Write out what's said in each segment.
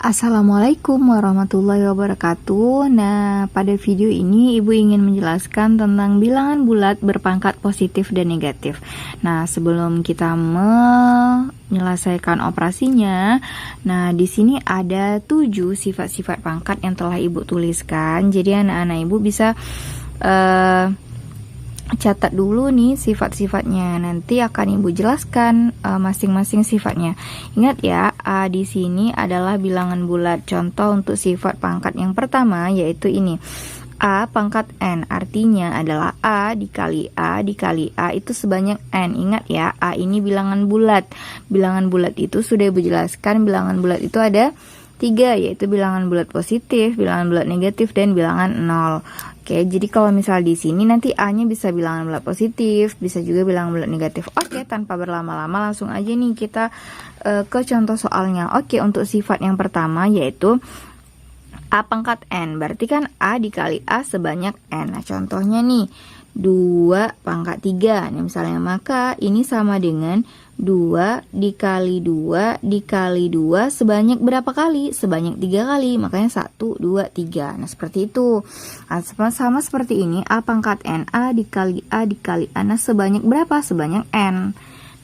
Assalamualaikum warahmatullahi wabarakatuh. Nah, pada video ini Ibu ingin menjelaskan tentang bilangan bulat berpangkat positif dan negatif. Nah, sebelum kita menyelesaikan operasinya, nah di sini ada 7 sifat-sifat pangkat yang telah Ibu tuliskan. Jadi anak-anak Ibu bisa catat dulu nih sifat-sifatnya. Nanti akan Ibu jelaskan masing-masing sifatnya. Ingat ya, A di sini adalah bilangan bulat. Contoh untuk sifat pangkat yang pertama yaitu ini. A pangkat N artinya adalah A dikali A dikali A itu sebanyak N. Ingat ya, A ini bilangan bulat. Bilangan bulat itu sudah Ibu jelaskan, bilangan bulat itu ada 3, yaitu bilangan bulat positif, bilangan bulat negatif, dan bilangan 0. Oke, jadi kalau misal di sini nanti A-nya bisa bilangan bulat positif, bisa juga bilangan bulat negatif. Oke, tanpa berlama-lama langsung aja nih kita ke contoh soalnya. Oke, untuk sifat yang pertama yaitu A pangkat N. Berarti kan A dikali A sebanyak N. Nah, contohnya nih 2 pangkat 3. Nah, misalnya maka ini sama dengan 2 dikali 2 dikali 2 sebanyak berapa kali? Sebanyak 3 kali. Makanya 1, 2, 3. Nah, seperti itu. Nah, sama seperti ini. A pangkat N. A dikali A dikali A. Nah, sebanyak berapa? Sebanyak N.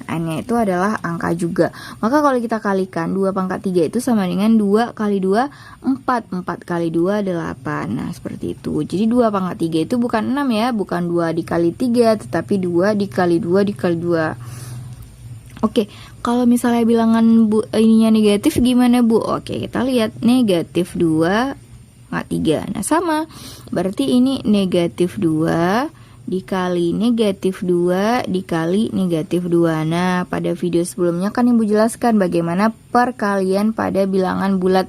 N-nya itu adalah angka juga. Maka kalau kita kalikan 2 pangkat 3 itu sama dengan 2 kali 2, 4. 4 kali 2, 8. Nah, seperti itu. Jadi 2 pangkat 3 itu bukan 6 ya. Bukan 2 dikali 3, tetapi 2 dikali 2 dikali 2. Oke, kalau misalnya bilangan ininya negatif gimana Bu? Oke, kita lihat negatif 2 pangkat 3. Nah, sama. Berarti ini negatif 2 dikali negatif 2 dikali negatif 2. Nah, pada video sebelumnya kan Ibu jelaskan bagaimana perkalian pada bilangan bulat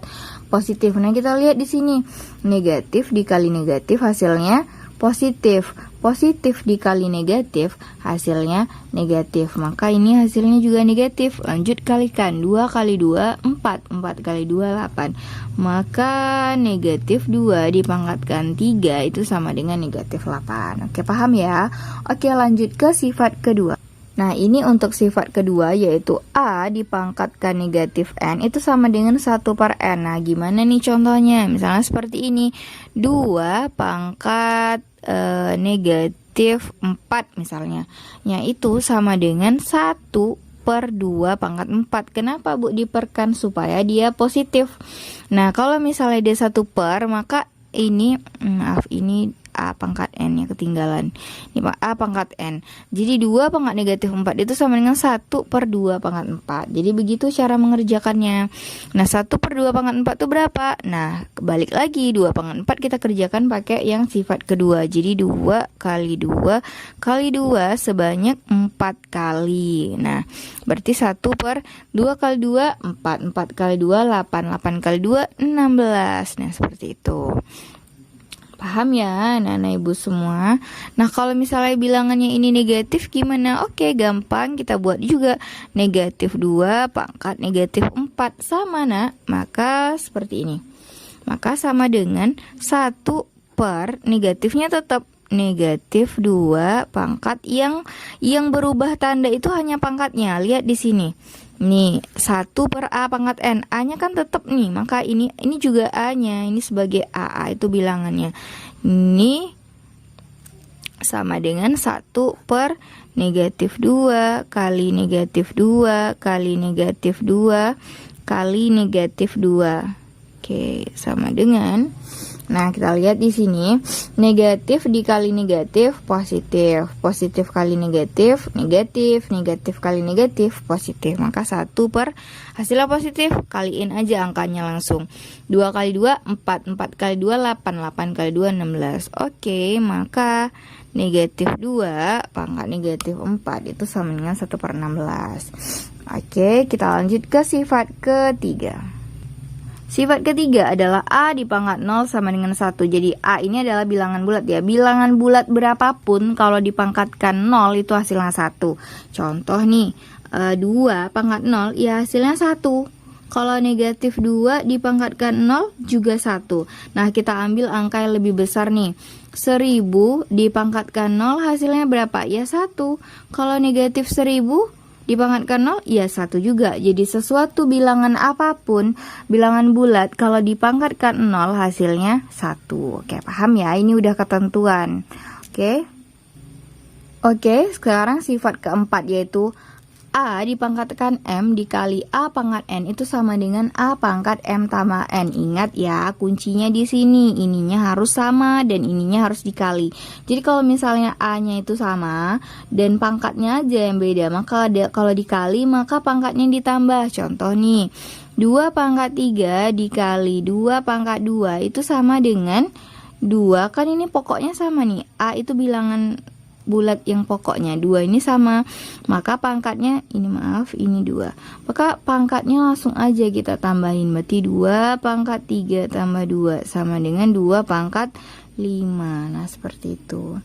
positif. Nah, kita lihat di sini. Negatif dikali negatif hasilnya positif. Positif dikali negatif hasilnya negatif. Maka ini hasilnya juga negatif. Lanjut kalikan 2 kali 2 4. 4 kali 2 8. Maka negatif 2 dipangkatkan 3 itu sama dengan negatif 8. Oke, paham ya? Oke, lanjut ke sifat kedua. Nah, ini untuk sifat kedua yaitu A dipangkatkan negatif N itu sama dengan 1 per N. Nah, gimana nih contohnya? Misalnya seperti ini. 2 pangkat negatif 4 misalnya. Itu sama dengan 1 per 2 pangkat 4. Kenapa Bu diperkan? Supaya dia positif. Nah, kalau misalnya dia 1 per, maka ini ini A pangkat N yang ketinggalan. Ini A pangkat N. Jadi 2 pangkat negatif 4 itu sama dengan 1 per 2 pangkat 4. Jadi begitu cara mengerjakannya. Nah, 1 per 2 pangkat 4 itu berapa? Nah, kebalik lagi. 2 pangkat 4 kita kerjakan pakai yang sifat kedua. Jadi 2 kali 2 kali 2 sebanyak 4 kali. Nah, berarti 1 per 2 kali 2 4. 4 kali 2 8. 8 kali 2 16. Nah, seperti itu. Paham ya anak-anak Ibu semua? Nah, kalau misalnya bilangannya ini negatif gimana? Oke, gampang, kita buat juga. Negatif 2 pangkat negatif 4 sama nak. Maka seperti ini. Maka sama dengan 1 per negatifnya tetap negatif 2 pangkat yang berubah tanda itu hanya pangkatnya. Lihat di sini. Nih, 1 per A pangkat N. A-nya kan tetap nih. Maka ini juga A-nya. Ini sebagai A itu bilangannya. Ini sama dengan 1 per negatif 2 kali negatif 2 kali negatif 2 kali negatif 2. Oke, sama dengan. Nah, kita lihat di sini. Negatif dikali negatif positif. Positif kali negatif negatif. Negatif kali negatif positif. Maka 1 per hasilnya positif. Kaliin aja angkanya langsung. 2 kali 2 4. 4 kali 2 8. 8 kali 2 16. Oke, maka negatif 2 pangkat negatif 4 itu sama dengan 1 per 16. Oke, kita lanjut ke sifat ketiga. Sifat ketiga adalah A dipangkat 0 sama dengan 1. Jadi A ini adalah bilangan bulat ya. Bilangan bulat berapapun kalau dipangkatkan 0 itu hasilnya 1. Contoh nih, 2 pangkat 0 ya hasilnya 1. Kalau negatif 2 dipangkatkan 0 juga 1. Nah, kita ambil angka yang lebih besar nih. 1000 dipangkatkan 0 hasilnya berapa? Ya 1. Kalau negatif 1000 Dipangkatkan 0, ya 1 juga. Jadi sesuatu bilangan apapun, bilangan bulat, kalau dipangkatkan 0 hasilnya 1. Oke, paham ya? Ini udah ketentuan. Oke, sekarang sifat keempat yaitu A dipangkatkan M dikali A pangkat N itu sama dengan A pangkat M tambah N. Ingat ya, kuncinya di sini. Ininya harus sama dan ininya harus dikali. Jadi kalau misalnya A-nya itu sama dan pangkatnya aja yang beda, maka kalau dikali maka pangkatnya ditambah. Contoh nih, 2 pangkat 3 dikali 2 pangkat 2 itu sama dengan 2. Kan ini pokoknya sama nih. A itu bilangan bulat yang pokoknya 2 ini sama, maka pangkatnya ini ini 2, maka pangkatnya langsung aja kita tambahin, berarti 2 pangkat 3 tambah 2 sama dengan 2 pangkat 5. Nah seperti itu.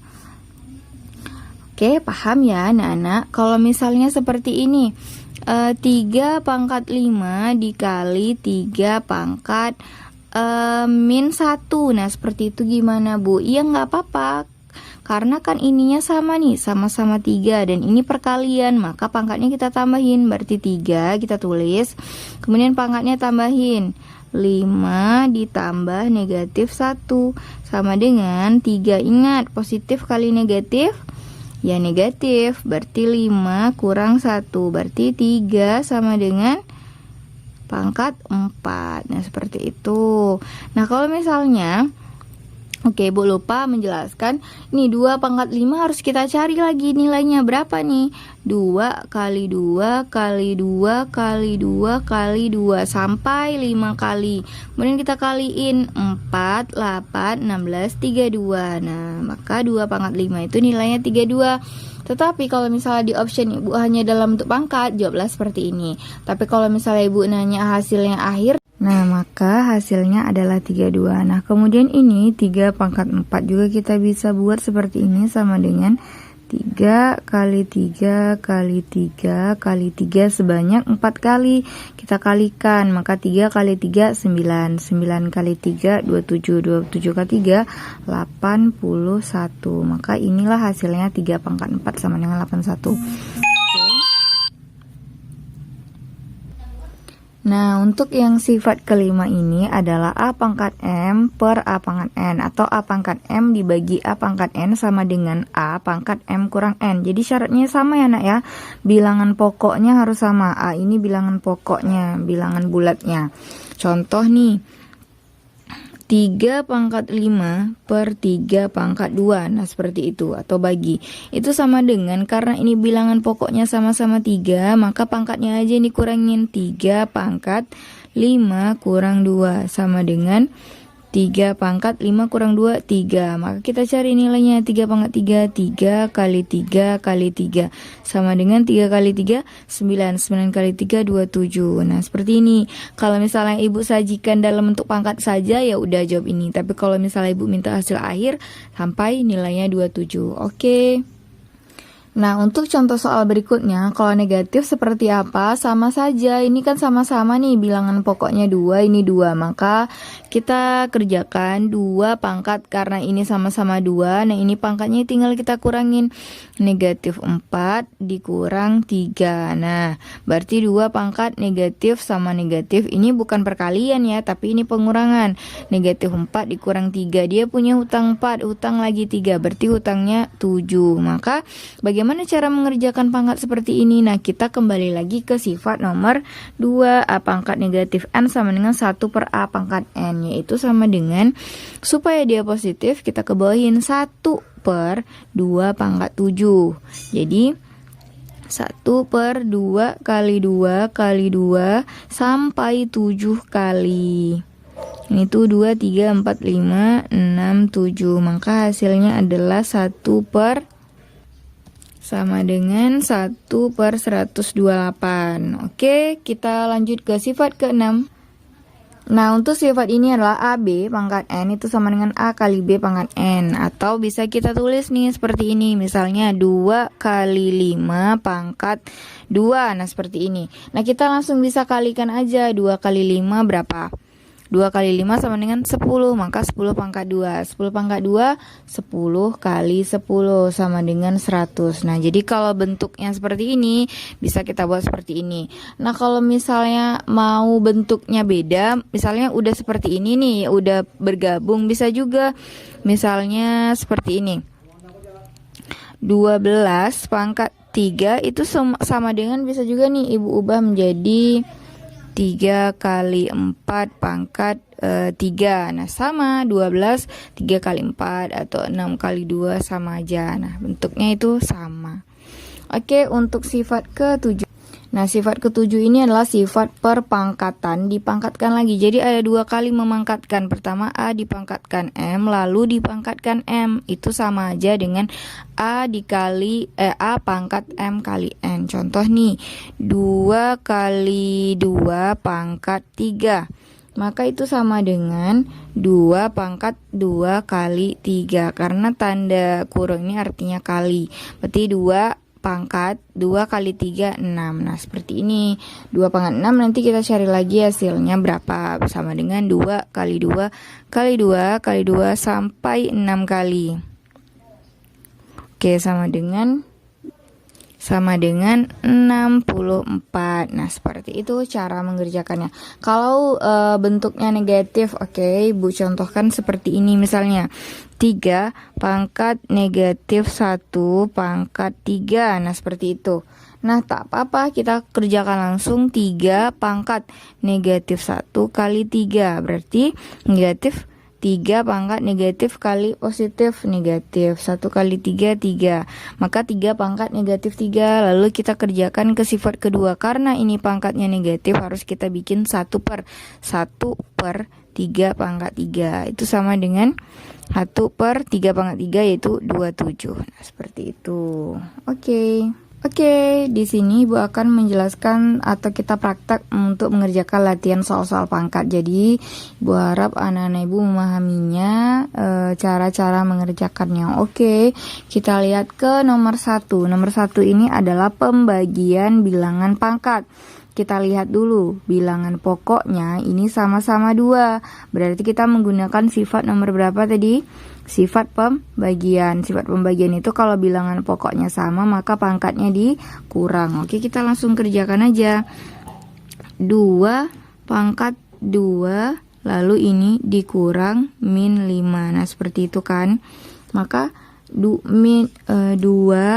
Oke, paham ya anak-anak? Kalau misalnya seperti ini, 3 pangkat 5 dikali 3 pangkat min 1. Nah seperti itu gimana Bu? Iya nggak apa-apa, karena kan ininya sama nih, sama-sama 3 dan ini perkalian, maka pangkatnya kita tambahin, berarti 3 kita tulis, kemudian pangkatnya tambahin 5 ditambah negatif 1 sama dengan 3. Ingat, positif kali negatif ya negatif, berarti 5 kurang 1 berarti 3 sama dengan pangkat 4. Nah seperti itu. Nah kalau misalnya oke, Bu lupa menjelaskan. Nih 2 pangkat 5 harus kita cari lagi nilainya berapa nih? 2 kali 2 kali 2 kali 2 kali 2 sampai 5 kali. Kemudian kita kaliin 4, 8, 16, 32. Nah, maka 2 pangkat 5 itu nilainya 32. Tetapi kalau misalnya di option Ibu hanya dalam bentuk pangkat, jawablah seperti ini. Tapi kalau misalnya Ibu nanya hasilnya akhir, nah maka hasilnya adalah 32. Nah kemudian ini 3 pangkat 4 juga kita bisa buat seperti ini, sama dengan 3 kali 3 kali 3 kali 3 sebanyak 4 kali. Kita kalikan, maka 3 kali 3 9, 9 kali 3 27, 27 kali 3 81. Maka inilah hasilnya 3 pangkat 4 sama dengan 81. Nah, untuk yang sifat kelima ini adalah A pangkat M per A pangkat N, atau A pangkat M dibagi A pangkat N sama dengan A pangkat M kurang N. Jadi syaratnya sama ya nak ya, bilangan pokoknya harus sama. A ini bilangan pokoknya, bilangan bulatnya. Contoh nih, 3 pangkat 5 per 3 pangkat 2. Nah seperti itu, atau bagi. Itu sama dengan, karena ini bilangan pokoknya sama-sama 3, maka pangkatnya aja ini kurangin, 3 pangkat 5 kurang 2 sama dengan 3 pangkat 5 kurang 2, 3. Maka kita cari nilainya, 3 pangkat 3, 3 kali 3 kali 3 sama dengan 3 kali 3, 9, 9 kali 3, 27. Nah seperti ini. Kalau misalnya Ibu sajikan dalam bentuk pangkat saja, ya udah jawab ini. Tapi kalau misalnya Ibu minta hasil akhir, sampai nilainya 27. Oke. Nah, untuk contoh soal berikutnya, kalau negatif seperti apa? Sama saja, ini kan sama-sama nih, bilangan pokoknya 2, ini 2. Maka kita kerjakan 2 pangkat, karena ini sama-sama 2. Nah, ini pangkatnya tinggal kita kurangin. Negatif 4 dikurang 3. Nah, berarti 2 pangkat negatif sama negatif. Ini bukan perkalian ya, tapi ini pengurangan. Negatif 4 dikurang 3. Dia punya hutang 4, hutang lagi 3. Berarti hutangnya 7. Maka, bagaimana cara mengerjakan pangkat seperti ini? Nah, kita kembali lagi ke sifat nomor 2. A pangkat negatif N sama dengan 1 per A pangkat N, yaitu sama dengan, supaya dia positif, kita kebawahin 1 per 2 pangkat 7. Jadi 1 per 2 kali 2 kali 2 sampai 7 kali. Ini tuh 2, 3, 4, 5, 6, 7. Maka hasilnya adalah 1 per sama dengan 1 per 128. Oke, kita lanjut ke sifat ke-6. Nah, untuk sifat ini adalah AB pangkat N itu sama dengan A kali B pangkat N. Atau bisa kita tulis nih seperti ini. Misalnya 2 kali 5 pangkat 2. Nah, seperti ini. Nah, kita langsung bisa kalikan aja. 2 kali 5 berapa? 2 kali 5 sama dengan 10, maka 10 pangkat 2. 10 pangkat 2, 10 kali 10 sama dengan 100. Nah, jadi kalau bentuknya seperti ini, bisa kita buat seperti ini. Nah, kalau misalnya mau bentuknya beda, misalnya udah seperti ini nih, udah bergabung, bisa juga misalnya seperti ini. 12 pangkat 3 itu sama dengan, bisa juga nih Ibu ubah menjadi 3 kali 4 pangkat 3. Nah, sama 12 3 kali 4 atau 6 kali 2 sama aja. Nah, bentuknya itu sama. Oke, untuk sifat ke-7. Nah, sifat ke-7 ini adalah sifat perpangkatan, dipangkatkan lagi. Jadi ada 2 kali memangkatkan. Pertama A dipangkatkan M, lalu dipangkatkan M. Itu sama aja dengan A dikali A pangkat M kali N. Contoh nih, 2 kali 2 pangkat 3. Maka itu sama dengan 2 pangkat 2 kali 3. Karena tanda kurung ini artinya kali. Berarti 2 pangkat 2 kali 3, 6. Nah, seperti ini. 2 pangkat 6, nanti kita cari lagi hasilnya berapa. Sama dengan 2 kali 2 kali 2 kali 2 sampai 6 kali. Oke, sama dengan 64. Nah, seperti itu cara mengerjakannya. Kalau bentuknya negatif, oke, Ibu contohkan seperti ini misalnya. 3 pangkat negatif 1 pangkat 3. Nah, seperti itu. Nah, tak apa-apa, kita kerjakan langsung. 3 pangkat negatif 1 kali 3. Berarti negatif 3 pangkat negatif kali positif negatif. 1 kali 3, 3. Maka 3 pangkat negatif 3. Lalu kita kerjakan ke sifat kedua. Karena ini pangkatnya negatif, harus kita bikin 1 per 3 pangkat 3. Itu sama dengan 1 per 3 pangkat 3, yaitu 27. Nah, seperti itu. Oke, di sini Ibu akan menjelaskan atau kita praktek untuk mengerjakan latihan soal-soal pangkat. Jadi, Ibu harap anak-anak Ibu memahaminya, cara-cara mengerjakannya. Oke, kita lihat ke nomor 1. Nomor 1 ini adalah pembagian bilangan pangkat. Kita lihat dulu, bilangan pokoknya ini sama-sama 2. Berarti kita menggunakan sifat nomor berapa tadi? Sifat pembagian. Sifat pembagian itu kalau bilangan pokoknya sama, maka pangkatnya dikurang. Oke, kita langsung kerjakan aja. 2 pangkat 2, lalu ini dikurang min 5. Nah, seperti itu kan. Maka 2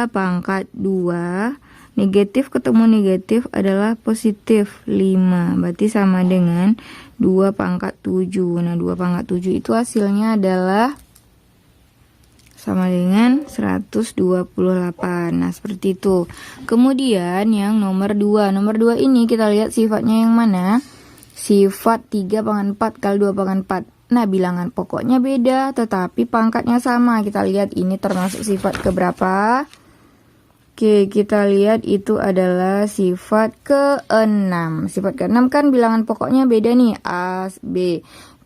pangkat 2, negatif ketemu negatif adalah positif 5. Berarti sama dengan 2 pangkat 7. Nah, 2 pangkat 7 itu hasilnya adalah sama dengan 128. Nah, seperti itu. Kemudian yang nomor 2. Nomor 2 ini kita lihat sifatnya yang mana? Sifat 3 pangkat 4 kali 2 pangkat 4. Nah, bilangan pokoknya beda, tetapi pangkatnya sama. Kita lihat ini termasuk sifat keberapa? Oke, kita lihat itu adalah sifat ke-6. Sifat ke-6 kan bilangan pokoknya beda nih, A, B.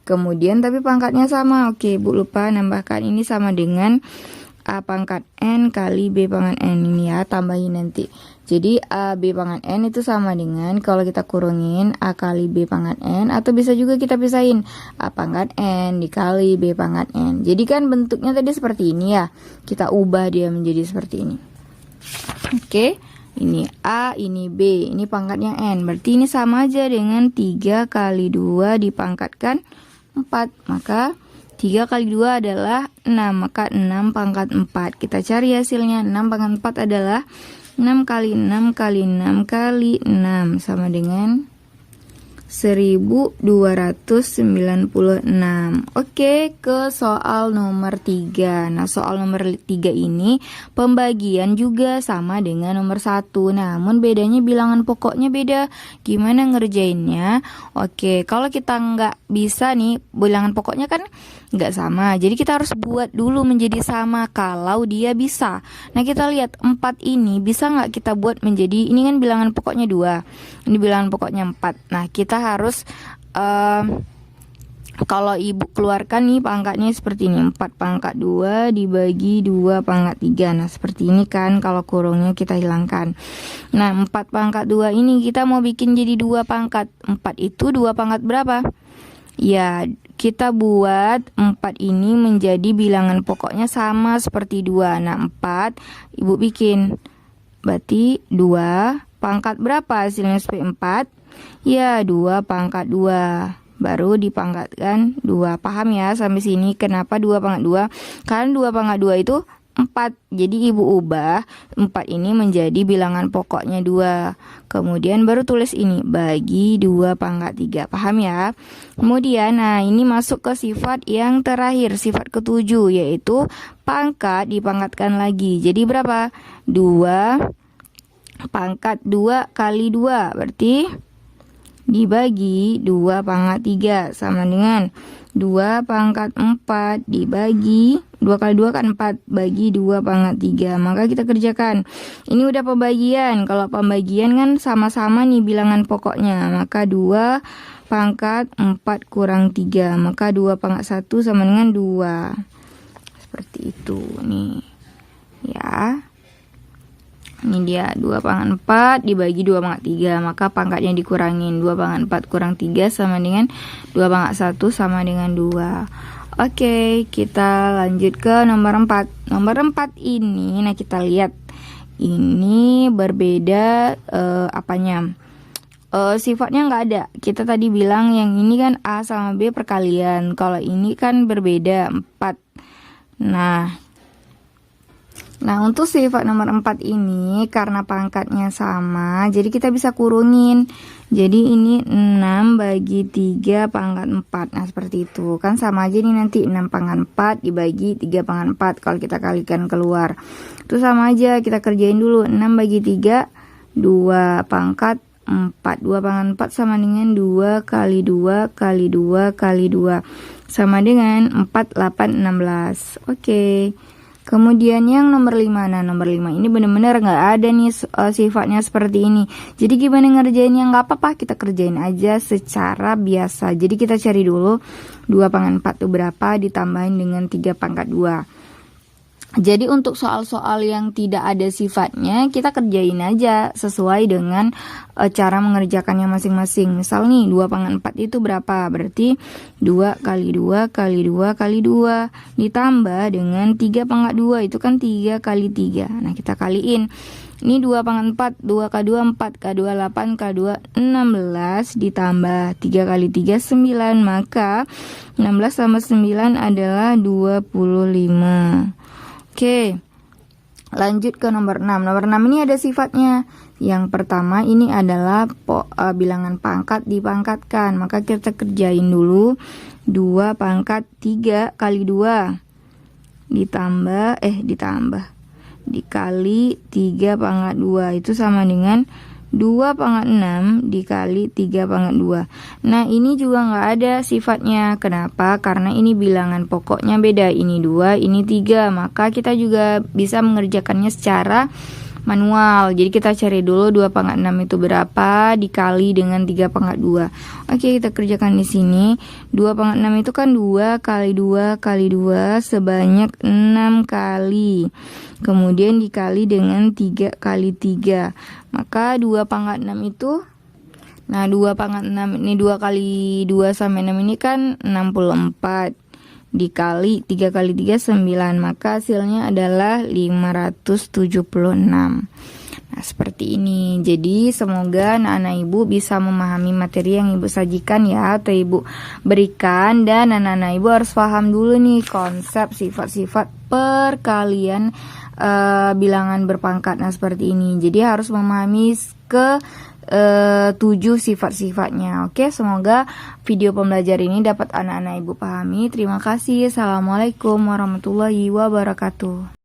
Kemudian tapi pangkatnya sama. Oke, Bu lupa nambahkan ini sama dengan A pangkat N kali B pangkat N. Ini ya, tambahin nanti. Jadi A B pangkat N itu sama dengan, kalau kita kurungin, A kali B pangkat N. Atau bisa juga kita pisahin, A pangkat N dikali B pangkat N. Jadi kan bentuknya tadi seperti ini ya. Kita ubah dia menjadi seperti ini. Oke, ini A, ini B, ini pangkatnya N. Berarti ini sama aja dengan 3 kali 2 dipangkatkan 4. Maka 3 kali 2 adalah 6. Maka 6 pangkat 4. Kita cari hasilnya. 6 pangkat 4 adalah 6 kali 6 kali 6 kali 6. Sama dengan 1296. Oke, ke soal nomor 3. Nah, soal nomor 3 ini pembagian juga sama dengan nomor 1. Namun bedanya bilangan pokoknya beda. Gimana ngerjainnya? Oke, kalau kita nggak bisa nih, bilangan pokoknya kan nggak sama. Jadi kita harus buat dulu menjadi sama kalau dia bisa. Nah, kita lihat 4 ini bisa nggak kita buat menjadi, ini kan bilangan pokoknya 2. Ini bilangan pokoknya 4. Nah, kita harus kalau ibu keluarkan nih pangkatnya seperti ini, 4 pangkat 2 dibagi 2 pangkat 3. Nah, seperti ini kan kalau kurungnya kita hilangkan. Nah, 4 pangkat 2 ini kita mau bikin jadi 2 pangkat. 4 itu 2 pangkat berapa? Ya, kita buat 4 ini menjadi bilangan pokoknya sama seperti 2. Nah, 4 Ibu bikin. Berarti 2 pangkat berapa hasilnya supaya 4? Ya, 2 pangkat 2. Baru dipangkatkan 2. Paham ya sampai sini kenapa 2 pangkat 2? Karena 2 pangkat 2 itu 4. Jadi Ibu ubah 4 ini menjadi bilangan pokoknya 2. Kemudian baru tulis ini bagi 2 pangkat 3. Paham ya? Kemudian nah ini masuk ke sifat yang terakhir, sifat ke-7, yaitu pangkat dipangkatkan lagi. Jadi berapa? 2 pangkat 2 kali 2 berarti dibagi 2 pangkat 3 sama dengan 2 pangkat 4 dibagi 2 kali 2 kan 4 bagi 2 pangkat 3. Maka kita kerjakan. Ini udah pembagian. Kalau pembagian kan sama-sama nih bilangan pokoknya. Maka 2 pangkat 4 kurang 3. Maka 2 pangkat 1 sama dengan 2. Seperti itu nih. Ya. Ini dia 2 pangkat 4 dibagi 2 pangkat 3. Maka pangkatnya dikurangin. 2 pangkat 4 kurang 3 sama dengan 2 pangkat 1 sama dengan 2. Oke, kita lanjut ke nomor 4. Nomor 4 ini, nah kita lihat. Ini berbeda apanya. Sifatnya nggak ada. Kita tadi bilang yang ini kan A sama B perkalian. Kalau ini kan berbeda 4. Nah, untuk sifat nomor 4 ini karena pangkatnya sama, jadi kita bisa kurungin. Jadi ini 6 bagi 3 pangkat 4. Nah, seperti itu. Kan sama aja nih nanti 6 pangkat 4 dibagi 3 pangkat 4 kalau kita kalikan keluar. Itu sama aja, kita kerjain dulu. 6 bagi 3 2 pangkat 4. 2 pangkat 4 sama dengan 2 kali 2 kali 2 kali 2 sama dengan 4 8 16. Oke. Kemudian yang nomor 5. Nah, nomor 5 ini benar-benar nggak ada nih sifatnya seperti ini. Jadi gimana ngerjainnya? Nggak apa-apa, kita kerjain aja secara biasa. Jadi kita cari dulu 2 pangkat 4 itu berapa ditambahin dengan 3 pangkat 2. Jadi untuk soal-soal yang tidak ada sifatnya, kita kerjain aja sesuai dengan cara mengerjakannya masing-masing. Misal nih 2 pangkat 4 itu berapa? Berarti 2 kali 2 kali 2 kali 2 ditambah dengan 3 pangkat 2 itu kan 3 kali 3. Nah, kita kaliin. Ini 2 pangkat 4, 2 kali 2 4, kali 2 8, kali 2 16 ditambah 3 kali 3 9, maka 16 tambah 9 adalah 25. Oke, lanjut ke nomor 6. Nomor 6 ini ada sifatnya. Yang pertama ini adalah bilangan pangkat dipangkatkan. Maka kita kerjain dulu 2 pangkat 3 kali 2 dikali 3 pangkat 2 itu sama dengan 2 pangkat 6 dikali 3 pangkat 2. Nah, ini juga nggak ada sifatnya. Kenapa? Karena ini bilangan pokoknya beda. Ini 2, ini 3. Maka kita juga bisa mengerjakannya secara manual. Jadi kita cari dulu 2 pangkat 6 itu berapa dikali dengan 3 pangkat 2. Oke, kita kerjakan di sini. 2 pangkat 6 itu kan 2 kali 2 kali 2 sebanyak 6 kali. Kemudian dikali dengan 3 kali 3. Maka 2 pangkat 6 itu, nah 2 pangkat 6 ini 2 kali 2 sampai 6 ini kan 64. Dikali 3 kali 3 9. Maka hasilnya adalah 576. Nah, seperti ini. Jadi semoga anak-anak ibu bisa memahami materi yang ibu sajikan ya, atau ibu berikan. Dan anak-anak ibu harus paham dulu nih konsep sifat-sifat perkalian bilangan berpangkat. Nah, seperti ini. Jadi harus memahami ke 7 sifat-sifatnya. Oke, semoga video pembelajaran ini dapat anak-anak ibu pahami. Terima kasih. Assalamualaikum warahmatullahi wabarakatuh.